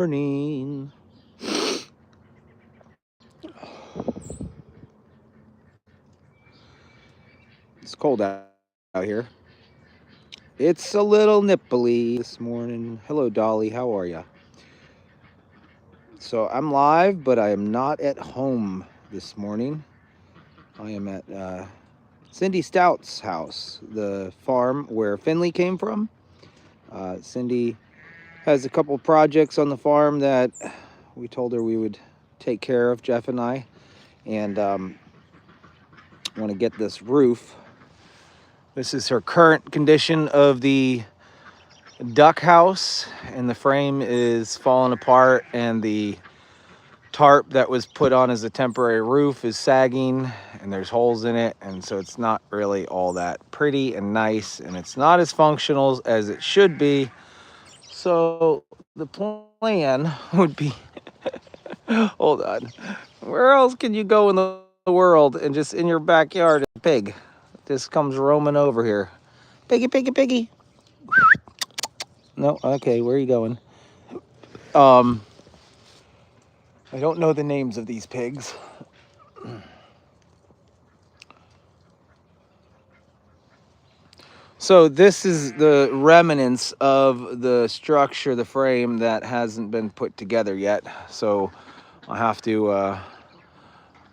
Morning. It's cold out here. It's a little nipply this morning. Hello, Dolly. How are ya? So I'm live, but I am not at home this morning. I am at Cindy Stout's house, the farm where Finley came from. Cindy has a couple projects on the farm that we told her we would take care of, Jeff and I, and want to get this roof. This is her current condition of the duck house, and the frame is falling apart, and the tarp that was put on as a temporary roof is sagging, and there's holes in it, and so it's not really all that pretty and nice, and it's not as functional as it should be. So the plan would be hold on, where else can you go in the world and just in your backyard a pig just comes roaming over here? Piggy, piggy, piggy. No, okay, where are you going? um I don't know the names of these pigs. So this is the remnants of the structure, the frame that hasn't been put together yet. So I have to, I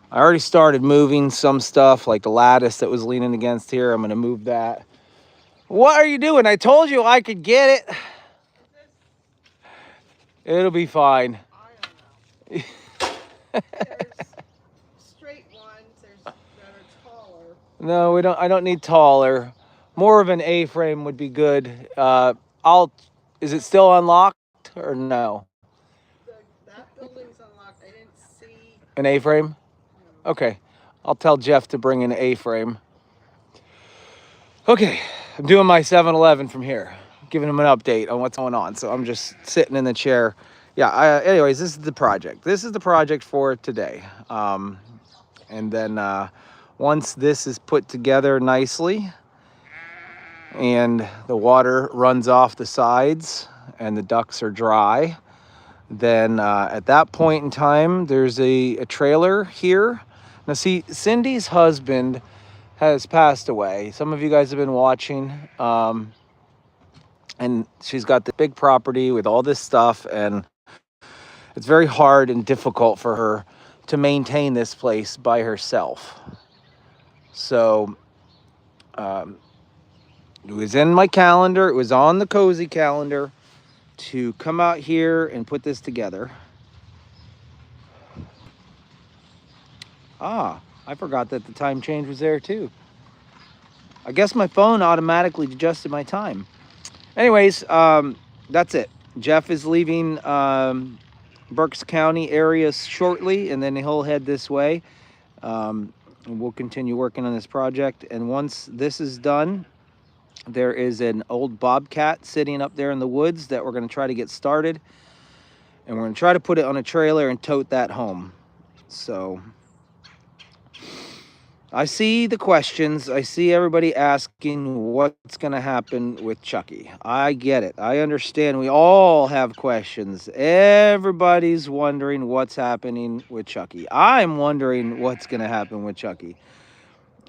already started moving some stuff like the lattice that was leaning against here. I'm gonna move that. What are you doing? I told you I could get it. It'll be fine. I don't know. There's straight ones. There's that are taller. No, we don't. I don't need taller. More of an A-frame would be good. I'll. Is it still unlocked or no? That building's unlocked. I didn't see. An A-frame? No. Okay. I'll tell Jeff to bring an A-frame. Okay. I'm doing my 7-Eleven from here, giving him an update on what's going on. So I'm just sitting in the chair. Yeah. Anyways, this is the project. This is the project for today. And then once this is put together nicely, and the water runs off the sides and the ducts are dry, then at that point in time, there's a trailer here. Now see, Cindy's husband has passed away. Some of you guys have been watching, and she's got the big property with all this stuff, and it's very hard and difficult for her to maintain this place by herself. So it was in my calendar, it was on the cozy calendar to come out here and put this together. Ah, I forgot that the time change was there too. I guess my phone automatically adjusted my time. Anyways, that's it. Jeff is leaving Berks County area shortly, and then he'll head this way. And we'll continue working on this project. And once this is done, there is an old bobcat sitting up there in the woods that we're going to try to get started. And we're going to try to put it on a trailer and tote that home. So I see the questions. I see everybody asking what's going to happen with Chucky. I get it. I understand. We all have questions. Everybody's wondering what's happening with Chucky. I'm wondering what's going to happen with Chucky.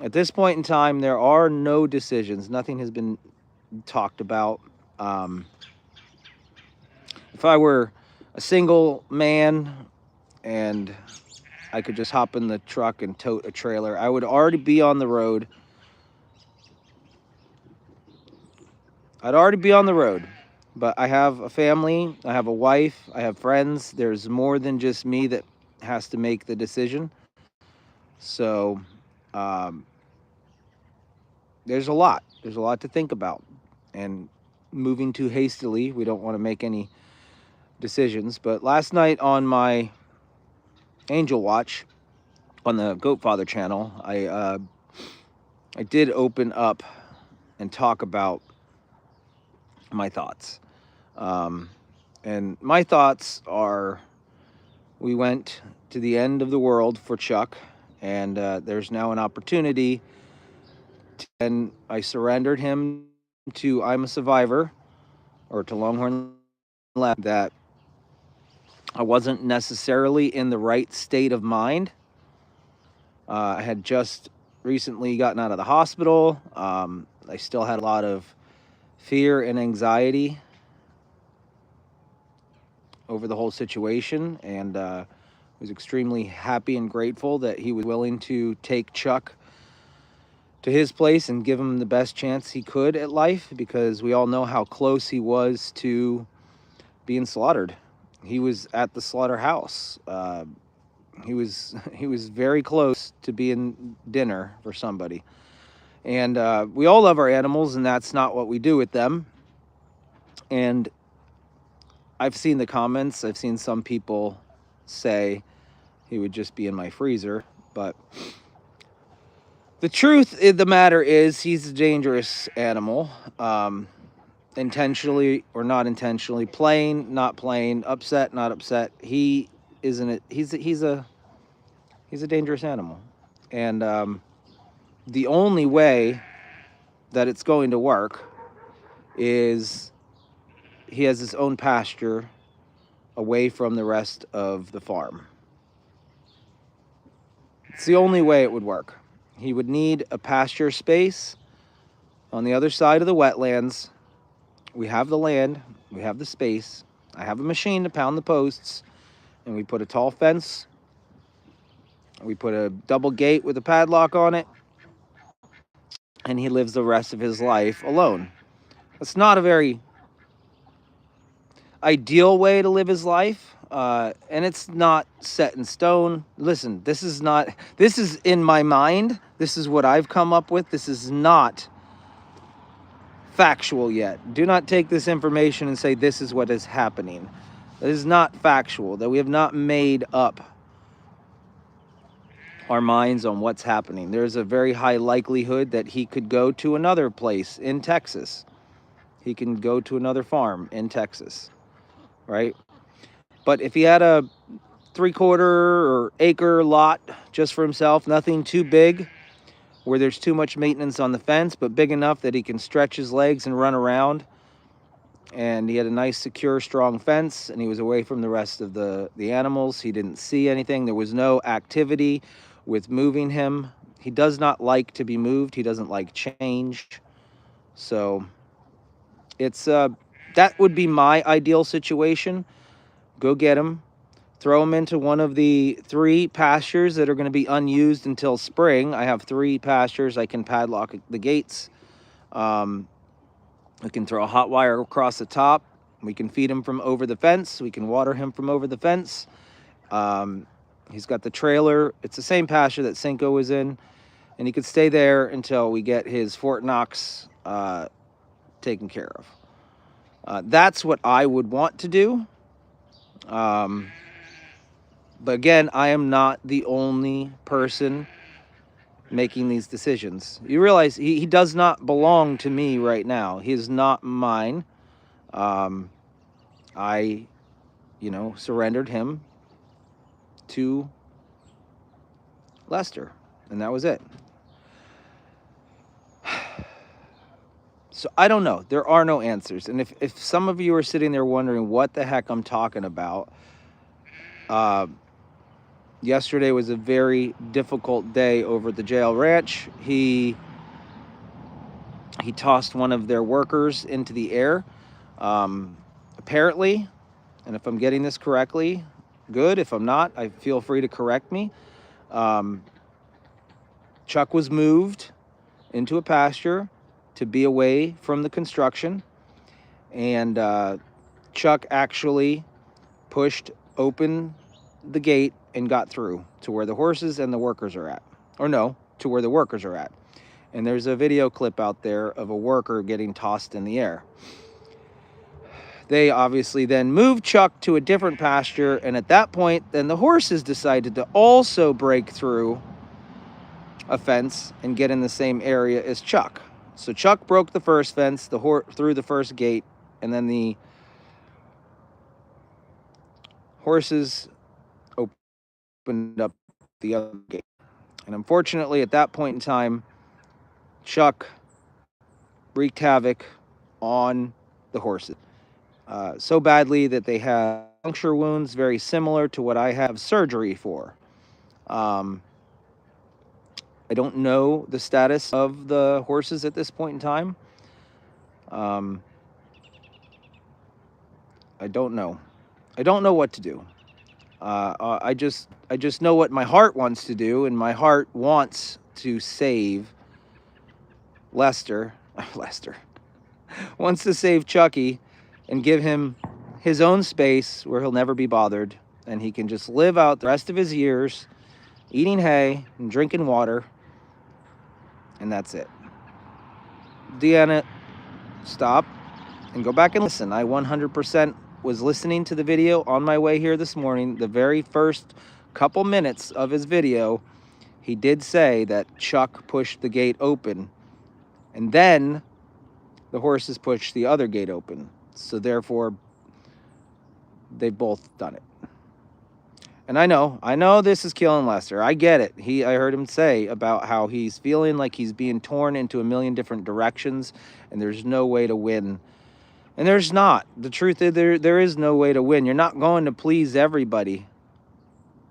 At this point in time, there are no decisions. Nothing has been talked about. If I were a single man and I could just hop in the truck and tote a trailer, I would already be on the road. I'd already be on the road. But I have a family, I have a wife, I have friends. There's more than just me that has to make the decision. So there's a lot. There's a lot to think about. And moving too hastily, we don't want to make any decisions. But last night on my Angel Watch on the Goat Father channel, I did open up and talk about my thoughts. And my thoughts are, we went to the end of the world for Chuck, and there's now an opportunity. And I surrendered him to I'm a Survivor, or to Longhorn Lab, that I wasn't necessarily in the right state of mind. I had just recently gotten out of the hospital. I still had a lot of fear and anxiety over the whole situation, and was extremely happy and grateful that he was willing to take Chuck to his place and give him the best chance he could at life, because we all know how close he was to being slaughtered. He was at the slaughterhouse. He was very close to being dinner for somebody. And we all love our animals, and that's not what we do with them. And I've seen the comments. I've seen some people say he would just be in my freezer. But the truth of the matter is he's a dangerous animal. Intentionally or not intentionally, playing, not playing, upset, not upset. He isn't it. He's a dangerous animal. And the only way that it's going to work is he has his own pasture away from the rest of the farm. It's the only way it would work. He would need a pasture space on the other side of the wetlands. We have the land, we have the space. I have a machine to pound the posts, and we put a tall fence. We put a double gate with a padlock on it, and he lives the rest of his life alone. It's not a very ideal way to live his life, and it's not set in stone. Listen, this is in my mind. This is what I've come up with. This is not factual yet. Do not take this information and say this is what is happening. That is not factual, that we have not made up our minds on what's happening. There's a very high likelihood that he could go to another place in Texas. He can go to another farm in Texas, right? But if he had a 3/4 or acre lot just for himself, nothing too big where there's too much maintenance on the fence, but big enough that he can stretch his legs and run around, and he had a nice, secure, strong fence, and he was away from the rest of the animals. He didn't see anything. There was no activity with moving him. He does not like to be moved. He doesn't like change. So it's that would be my ideal situation. Go get him, throw him into one of the 3 pastures that are going to be unused until spring. I have 3 pastures. I can padlock the gates. We can throw a hot wire across the top. We can feed him from over the fence. We can water him from over the fence. He's got the trailer. It's the same pasture that Cinco was in, and he could stay there until we get his Fort Knox taken care of. That's what I would want to do. But again, I am not the only person making these decisions. You realize he does not belong to me right now. He is not mine. I, surrendered him to Lester, and that was it. So I don't know. There are no answers. And if some of you are sitting there wondering what the heck I'm talking about, yesterday was a very difficult day over at the jail ranch. He tossed one of their workers into the air. Apparently, and if I'm getting this correctly, good. If I'm not, I feel free to correct me. Chuck was moved into a pasture to be away from the construction, and Chuck actually pushed open the gate and got through to where the horses and the workers are at. Or no, to where the workers are at. And there's a video clip out there of a worker getting tossed in the air. They obviously then moved Chuck to a different pasture, and at that point, then the horses decided to also break through a fence and get in the same area as Chuck. So Chuck broke the first fence, through the first gate, and then the horses opened up the other gate. And unfortunately, at that point in time, Chuck wreaked havoc on the horses so badly that they had puncture wounds, very similar to what I have surgery for. Um, I don't know the status of the horses at this point in time. Um, I don't know. I don't know what to do. I just know what my heart wants to do, and my heart wants to save Lester. Lester wants to save Chucky and give him his own space where he'll never be bothered, and he can just live out the rest of his years eating hay and drinking water, and that's it. Deanna, stop and go back and listen. I 100% was listening to the video on my way here this morning. The very first couple minutes of his video, he did say that Chuck pushed the gate open, and then the horses pushed the other gate open. So therefore, they've both done it. And I know this is killing Lester. I get it. I heard him say about how he's feeling like he's being torn into a million different directions, and there's no way to win. And there's not. The truth is there is no way to win. You're not going to please everybody.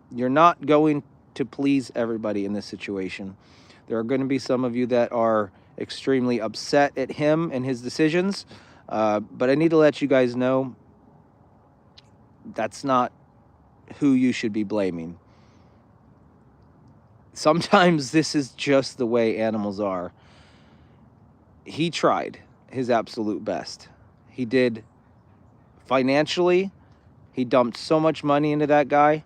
You're not going to please everybody in this situation. There are going to be some of you that are extremely upset at him and his decisions. But I need to let you guys know that's not who you should be blaming. Sometimes this is just the way animals are. He tried his absolute best. He did financially. He dumped so much money into that guy.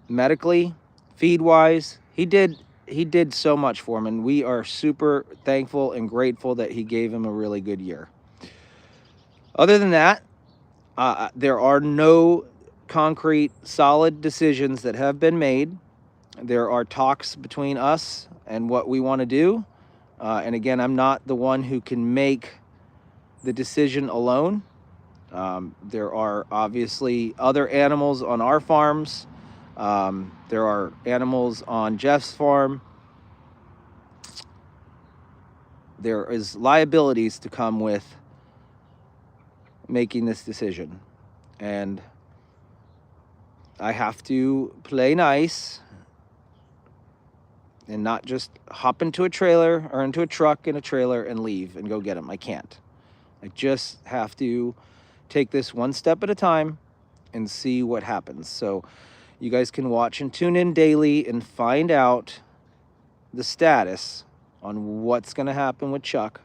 Medically, feed-wise, he did so much for him, and we are super thankful and grateful that he gave him a really good year. Other than that, there are no concrete, solid decisions that have been made. There are talks between us and what we want to do. And again, I'm not the one who can make the decision alone. There are obviously other animals on our farms. There are animals on Jeff's farm. There is liabilities to come with making this decision. And I have to play nice and not just hop into a trailer or into a truck in a trailer and leave and go get them. I can't. I just have to take this one step at a time and see what happens. So you guys can watch and tune in daily and find out the status on what's going to happen with Chuck.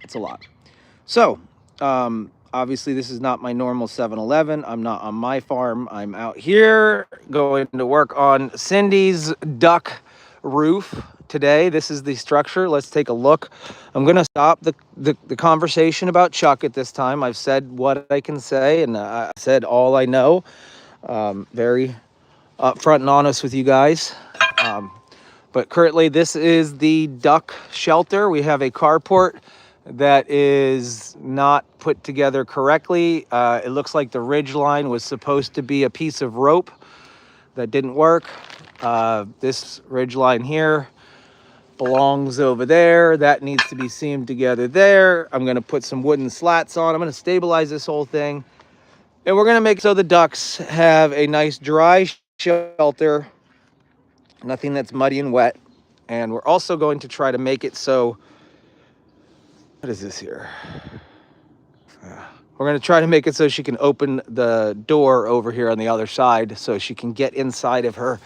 It's a lot. So, obviously, this is not my normal 7-Eleven. I'm not on my farm. I'm out here going to work on Cindy's duck roof today. This is the structure. Let's take a look. I'm going to stop the conversation about Chuck at this time. I've said what I can say, and I said all I know. Very upfront and honest with you guys. But currently, this is the duck shelter. We have a carport that is not put together correctly. It looks like the ridge line was supposed to be a piece of rope that didn't work. This ridge line here belongs over there. That needs to be seamed together there. I'm gonna put some wooden slats on. I'm gonna stabilize this whole thing. And we're gonna make so the ducks have a nice dry shelter, nothing that's muddy and wet. And we're also going to try to make it so, what is this here? We're going to try to make it so she can open the door over here on the other side so she can get inside of her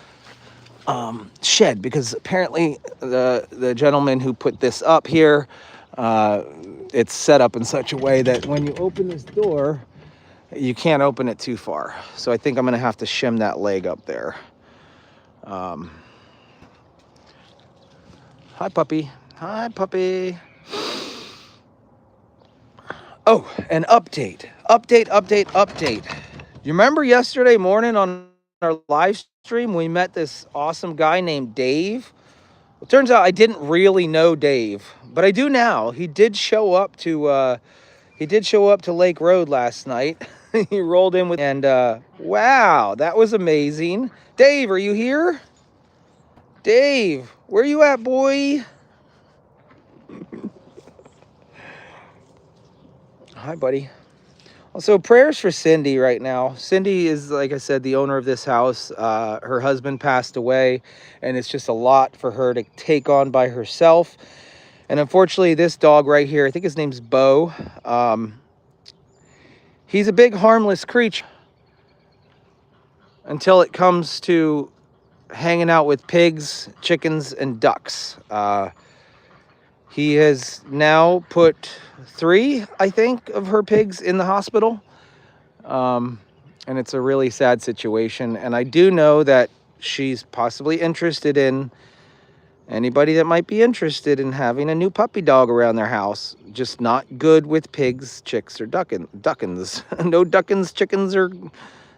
shed, because apparently the gentleman who put this up here, it's set up in such a way that when you open this door, you can't open it too far. So I think I'm going to have to shim that leg up there. Hi, puppy. Hi, puppy. Oh, an update. You remember yesterday morning on our live stream, we met this awesome guy named Dave? It turns out I didn't really know Dave, but I do now. He did show up to Lake Road last night. He rolled in with, and wow, that was amazing. Dave, are you here? Dave, where you at, boy? Hi, buddy. Also, prayers for Cindy right now. Cindy is, like I said, the owner of this house. Her husband passed away, and it's just a lot for her to take on by herself. And unfortunately, this dog right here, I think his name's Bo. He's a big, harmless creature until it comes to hanging out with pigs, chickens, and ducks. He has now put 3, I think, of her pigs in the hospital. And it's a really sad situation. And I do know that she's possibly interested in anybody that might be interested in having a new puppy dog around their house. Just not good with pigs, chicks, or duckins. No duckins, chickens, or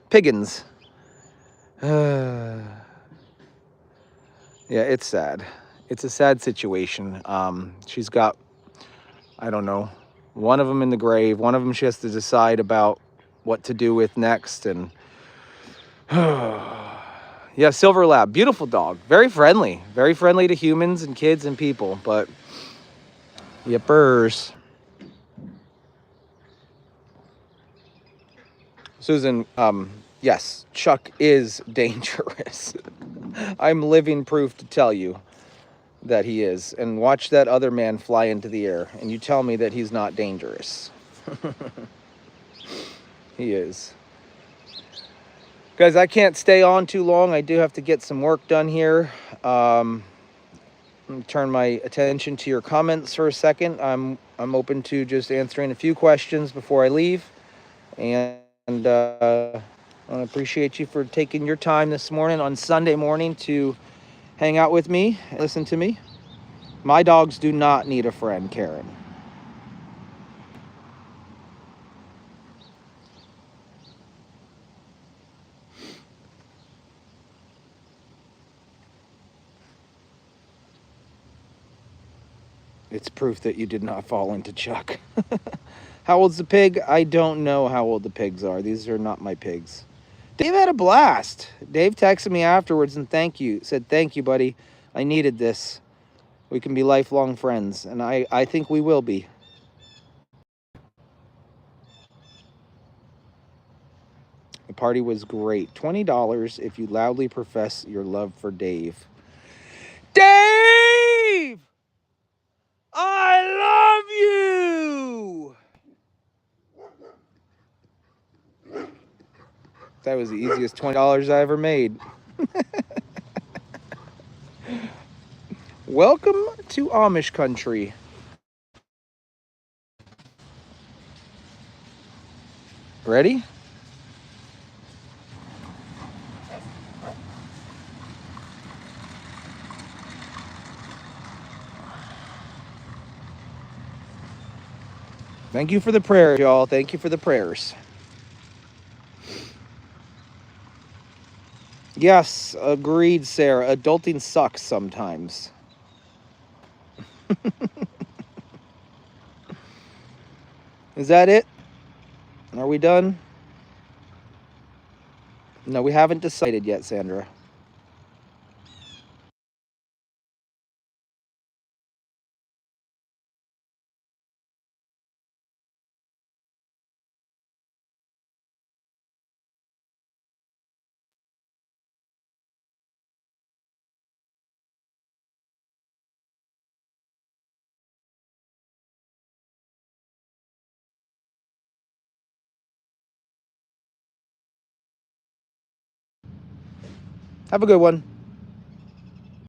piggins. Yeah, it's sad. It's a sad situation. She's got, I don't know, one of them in the grave. One of them she has to decide about what to do with next. And yeah, Silver Lab, beautiful dog, very friendly to humans and kids and people. But yippers. Susan, yes, Chuck is dangerous. I'm living proof to tell you that he is. And watch that other man fly into the air, and you tell me that he's not dangerous. He is. Guys, I can't stay on too long. I do have to get some work done here. Turn my attention to your comments for a second. I'm open to just answering a few questions before I leave. And I appreciate you for taking your time this morning on Sunday morning to hang out with me and listen to me. My dogs do not need a friend, Karen. It's proof that you did not fall into Chuck. How old's the pig? I don't know how old the pigs are. These are not my pigs. Dave had a blast. Dave texted me afterwards and said, thank you, buddy. I needed this. We can be lifelong friends. And I think we will be. The party was great. $20 if you loudly profess your love for Dave. Dave! I love you! That was the easiest $20 I ever made. Welcome to Amish country. Ready? Thank you for the prayers, y'all. Thank you for the prayers. Yes, agreed, Sarah. Adulting sucks sometimes. Is that it? Are we done? No, we haven't decided yet, Sandra. Have a good one.